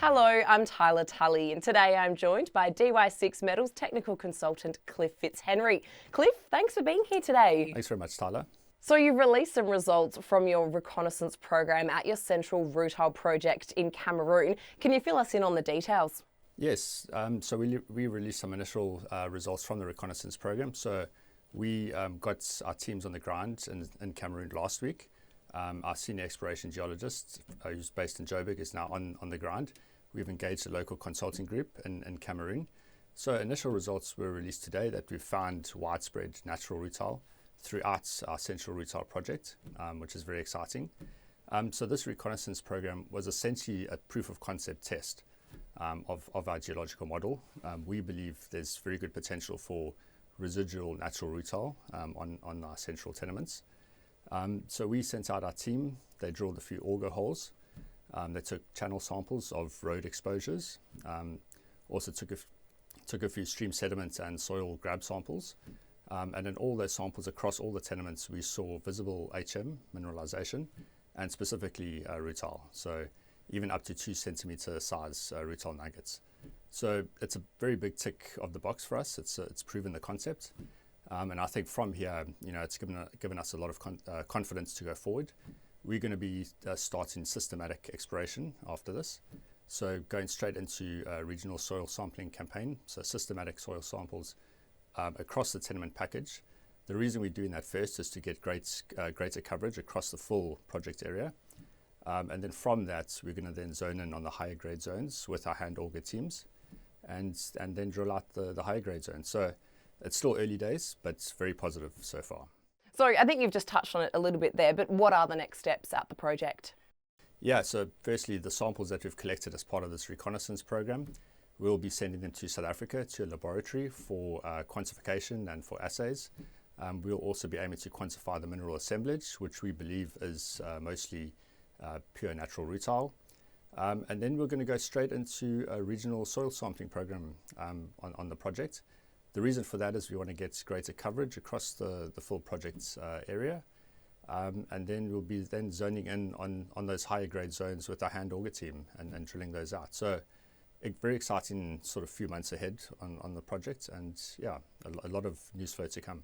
Hello, I'm Tylah Tully and today I'm joined by DY6 Metals technical consultant Cliff Fitzhenry. Cliff, thanks for being here today. Thanks very much, Tylah. So you've released some results from your reconnaissance program at your central rutile project in Cameroon. Can you fill us in on the details? Yes, so we released some initial results from the reconnaissance program. So we got our teams on the ground in Cameroon last week. Our senior exploration geologist, who's based in Joburg, is now on the ground. We've engaged a local consulting group in Cameroon. So initial results were released today that we've found widespread natural rutile throughout our central rutile project, which is very exciting. So this reconnaissance program was essentially a proof of concept test of our geological model. We believe there's very good potential for residual natural rutile on our central tenements. So we sent out our team. They drilled a few auger holes. They took channel samples of road exposures. Also took a few stream sediments and soil grab samples. And in all those samples across all the tenements, we saw visible HM mineralization and specifically rutile. So even up to 2 centimeter size rutile nuggets. So it's a very big tick of the box for us. It's proven the concept. And I think from here, it's given us a lot of confidence to go forward. We're going to be starting systematic exploration after this. So going straight into a regional soil sampling campaign, so systematic soil samples across the tenement package. The reason we're doing that first is to get greater coverage across the full project area. And then from that, we're going to then zone in on the higher grade zones with our hand auger teams and then drill out the higher grade zones. So it's still early days, but it's very positive so far. So I think you've just touched on it a little bit there, but what are the next steps at the project? Yeah, so firstly, the samples that we've collected as part of this reconnaissance program, we'll be sending them to South Africa to a laboratory for quantification and for assays. We'll also be aiming to quantify the mineral assemblage, which we believe is mostly pure natural rutile. And then we're going to go straight into a regional soil sampling program on the project. The reason for that is we want to get greater coverage across the full project area. And then we'll be then zoning in on those higher grade zones with our hand auger team and drilling those out. So a very exciting sort of few months ahead on the project, and yeah, a lot of news flow to come.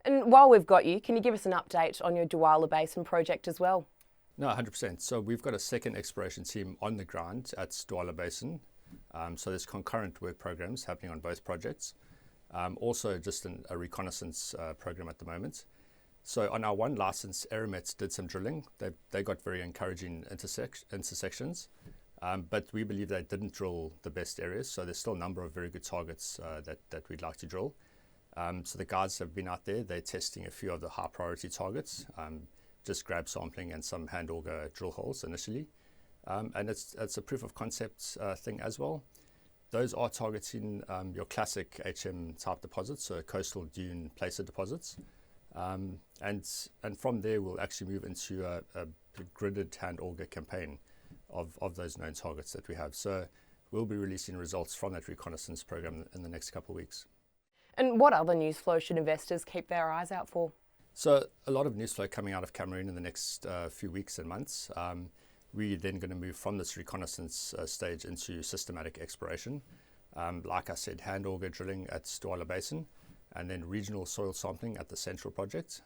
And while we've got you, can you give us an update on your Douala Basin project as well? No, 100%. So we've got a second exploration team on the ground at Douala Basin. So there's concurrent work programs happening on both projects. Also just a reconnaissance program at the moment. So on our one license, Aramet did some drilling. They got very encouraging intersections, but we believe they didn't drill the best areas. So there's still a number of very good targets that we'd like to drill. So the guys have been out there. They're testing a few of the high priority targets, just grab sampling and some hand auger drill holes initially. And it's a proof of concept thing as well. Those are targeting your classic HM type deposits, so coastal dune placer deposits. And from there, we'll actually move into a gridded hand auger campaign of those known targets that we have. So we'll be releasing results from that reconnaissance program in the next couple of weeks. And what other news flow should investors keep their eyes out for? So a lot of news flow coming out of Cameroon in the next few weeks and months. We're then going to move from this reconnaissance stage into systematic exploration. Like I said, hand auger drilling at Douala Basin, and then regional soil sampling at the central project.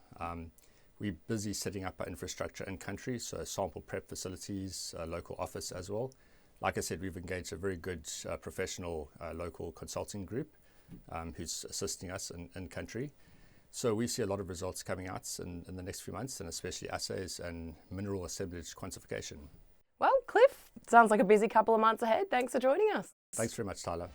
We're busy setting up our infrastructure in country, so sample prep facilities, local office as well. Like I said, we've engaged a very good professional local consulting group who's assisting us in country. So we see a lot of results coming out in the next few months, and especially assays and mineral assemblage quantification. Well, Cliff, sounds like a busy couple of months ahead. Thanks for joining us. Thanks very much, Tylah.